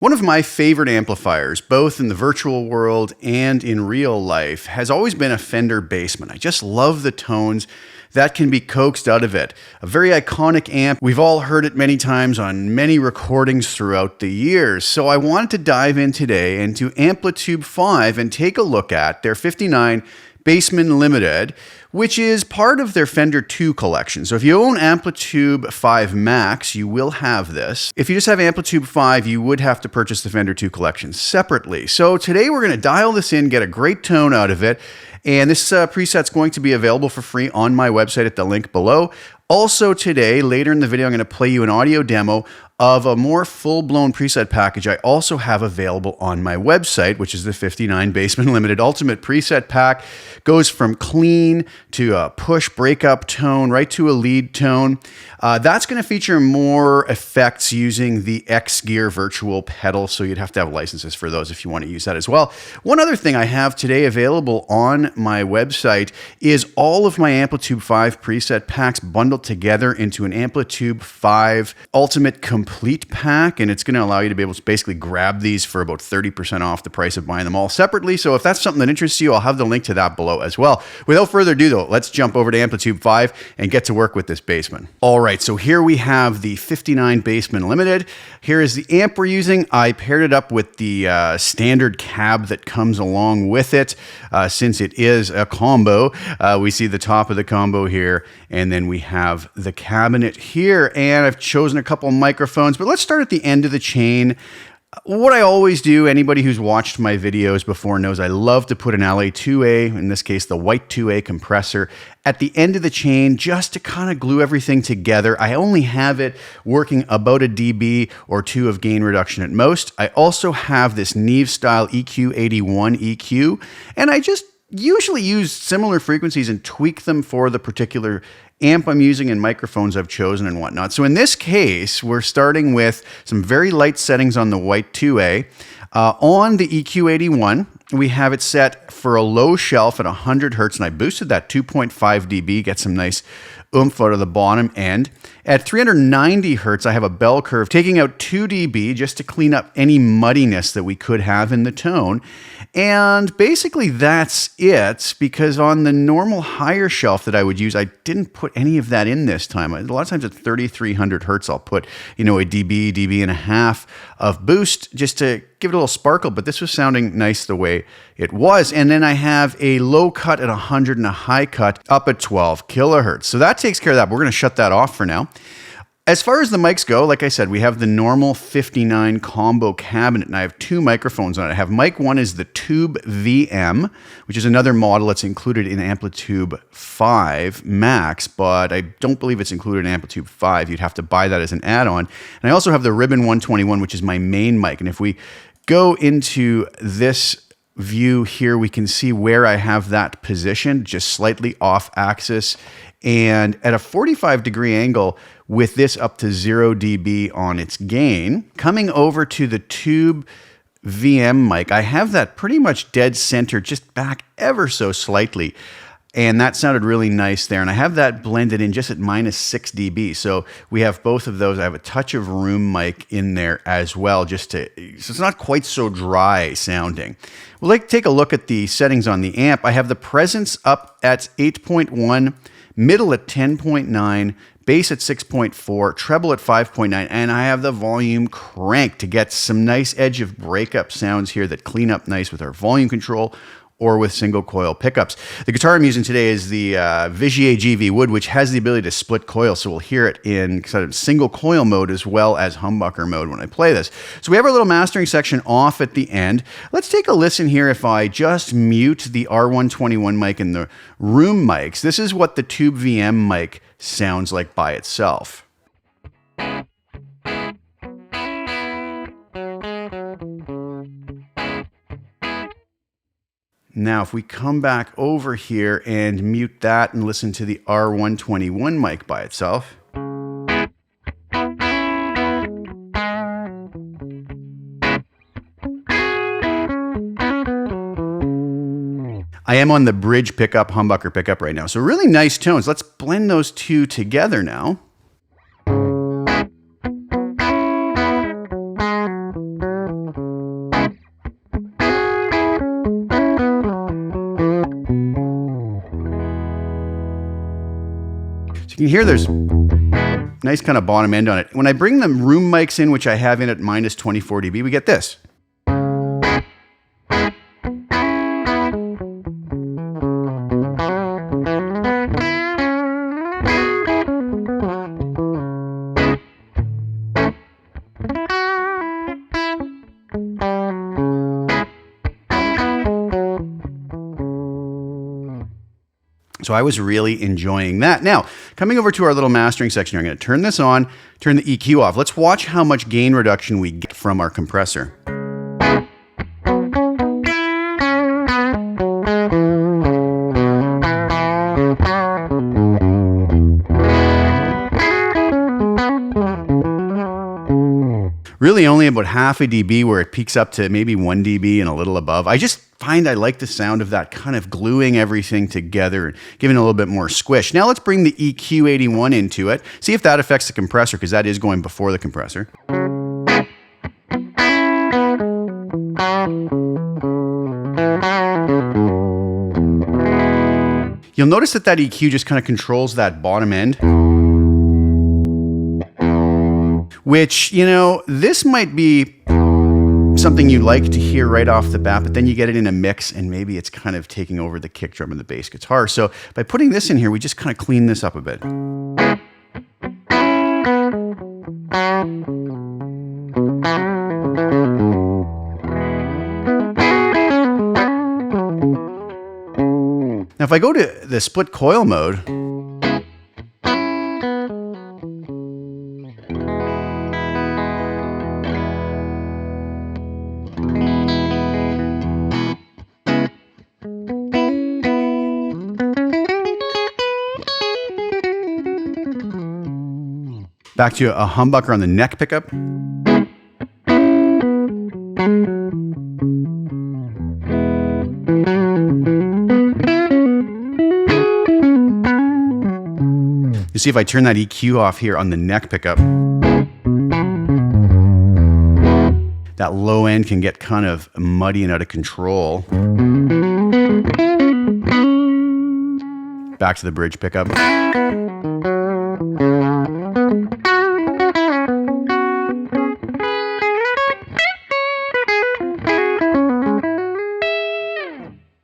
One of my favorite amplifiers, both in the virtual world and in real life, has always been a Fender Bassman. I just love the tones that can be coaxed out of it. A very iconic amp. We've all heard it many times on many recordings throughout the years. So I wanted to dive in today into Amplitube 5 and take a look at their 59 Bassman Limited, which is part of their Fender 2 collection. So if you own Amplitube 5 Max, you will have this. If you just have Amplitube 5, you would have to purchase the Fender 2 collection separately. So today we're going to dial this in, get a great tone out of it, and this preset's going to be available for free on my website at the link below. Also today, later in the video, I'm going to play you an audio demo of a more full-blown preset package I also have available on my website, which is the 59 Bassman Limited Ultimate Preset Pack. Goes from clean to a push breakup tone, right to a lead tone. That's going to feature more effects using the X Gear virtual pedal, so you'd have to have licenses for those if you want to use that as well. One other thing I have today available on my website is all of my Amplitube 5 preset packs bundled together into an Amplitube 5 Ultimate Complete Pack, and it's going to allow you to be able to basically grab these for about 30% off the price of buying them all separately. So if that's something that interests you, I'll have the link to that below as well. Without further ado though, let's jump over to Amplitube 5 and get to work with this Bassman. All right, so here we have the 59 Bassman Limited. Here is the amp we're using. I paired it up with the standard cab that comes along with it. Since it is a combo, we see the top of the combo here, and then we have the cabinet here, and I've chosen a couple microphones, but let's start at the end of the chain. What I always do, anybody who's watched my videos before knows I love to put an LA2A, in this case the white 2A compressor, at the end of the chain just to kind of glue everything together. I only have it working about a dB or 2 of gain reduction at most. I also have this Neve style EQ81 EQ, and I just usually use similar frequencies and tweak them for the particular amp I'm using and microphones I've chosen and whatnot. So in this case, we're starting with some very light settings on the white 2A. On the EQ81, we have it set for a low shelf at 100 Hertz, and I boosted that 2.5 dB, get some nice oomph out of the bottom end. At 390 Hertz, I have a bell curve taking out 2 dB just to clean up any muddiness that we could have in the tone. And basically that's it, because on the normal higher shelf that I would use, I didn't put any of that in this time. A lot of times at 3300 Hertz, I'll put, a dB and a half of boost just to give it a little sparkle, but this was sounding nice the way it was. And then I have a low cut at 100 and a high cut up at 12 kilohertz. So that takes care of that. We're going to shut that off for now. As far as the mics go, like I said, we have the normal 59 combo cabinet, and I have 2 microphones on it. I have mic 1 is the Tube VM, which is another model that's included in Amplitube 5 Max, but I don't believe it's included in Amplitube 5. You'd have to buy that as an add-on. And I also have the Ribbon 121, which is my main mic. And if we go into this view here, we can see where I have that positioned, just slightly off axis and at a 45-degree angle with this up to 0 dB on its gain. Coming over to the Tube VM mic, I have that pretty much dead center, just back ever so slightly. And that sounded really nice there. And I have that blended in just at -6 dB. So we have both of those. I have a touch of room mic in there as well, so it's not quite so dry sounding. We'll take a look at the settings on the amp. I have the presence up at 8.1, middle at 10.9, bass at 6.4, treble at 5.9, and I have the volume cranked to get some nice edge of breakup sounds here that clean up nice with our volume control or with single coil pickups. The guitar I'm using today is the Vigier GV Wood, which has the ability to split coil, so we'll hear it in sort of single coil mode as well as humbucker mode when I play this. So we have our little mastering section off at the end. Let's take a listen here if I just mute the R121 mic and the room mics. This is what the Tube VM mic sounds like by itself. Now, if we come back over here and mute that and listen to the R121 mic by itself. I am on the bridge pickup, humbucker pickup right now. So really nice tones. Let's blend those two together now. can hear there's nice kind of bottom end on it. When I bring the room mics in, which I have in at minus 24 dB, we get this. So I was really enjoying that. Now, coming over to our little mastering section here, I'm going to turn this on, turn the EQ off. Let's watch how much gain reduction we get from our compressor. Really only about half a dB where it peaks up to maybe 1 dB and a little above. I just find I like the sound of that kind of gluing everything together and giving it a little bit more squish. Now let's bring the EQ81 into it. See if that affects the compressor, because that is going before the compressor. You'll notice that EQ just kind of controls that bottom end. Which, you know, this might be something you like to hear right off the bat, but then you get it in a mix and maybe it's kind of taking over the kick drum and the bass guitar. So by putting this in here, we just kind of clean this up a bit. Now, if I go to the split coil mode, back to a humbucker on the neck pickup. You see if I turn that EQ off here on the neck pickup, that low end can get kind of muddy and out of control. Back to the bridge pickup.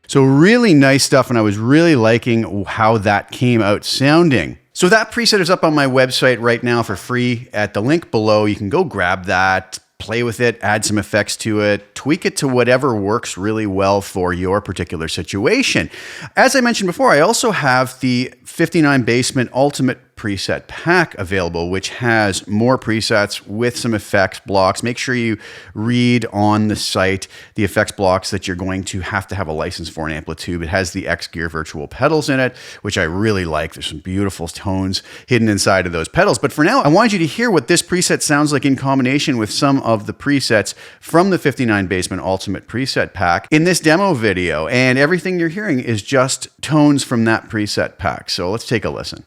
So really nice stuff, and I was really liking how that came out sounding. So that preset is up on my website right now for free at the link below. You can go grab that, play with it, add some effects to it, tweak it to whatever works really well for your particular situation. As I mentioned before, I also have the 59 Bassman Ultimate preset pack available, which has more presets with some effects blocks. Make sure you read on the site the effects blocks that you're going to have a license for in Amplitube. It has the X Gear virtual pedals in it, which I really like. There's some beautiful tones hidden inside of those pedals. But for now, I want you to hear what this preset sounds like in combination with some of the presets from the 59 Bassman Ultimate preset pack in this demo video. And everything you're hearing is just tones from that preset pack. So let's take a listen.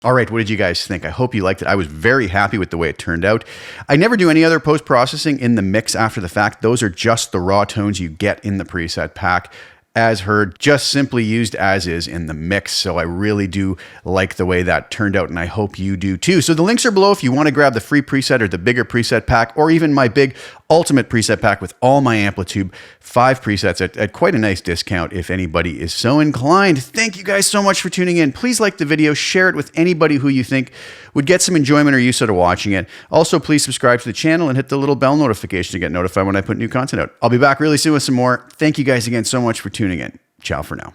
All right, what did you guys think? I hope you liked it. I was very happy with the way it turned out. I never do any other post-processing in the mix after the fact. Those are just the raw tones you get in the preset pack. As heard, just simply used as is in the mix. So I really do like the way that turned out, and I hope you do too. So the links are below if you want to grab the free preset or the bigger preset pack, or even my big ultimate preset pack with all my Amplitube 5 presets at quite a nice discount if anybody is so inclined. Thank you guys so much for tuning in. Please like the video, share it with anybody who you think would get some enjoyment or use out of watching it. Also, please subscribe to the channel and hit the little bell notification to get notified when I put new content out. I'll be back really soon with some more. Thank you guys again so much for tuning in. Ciao for now.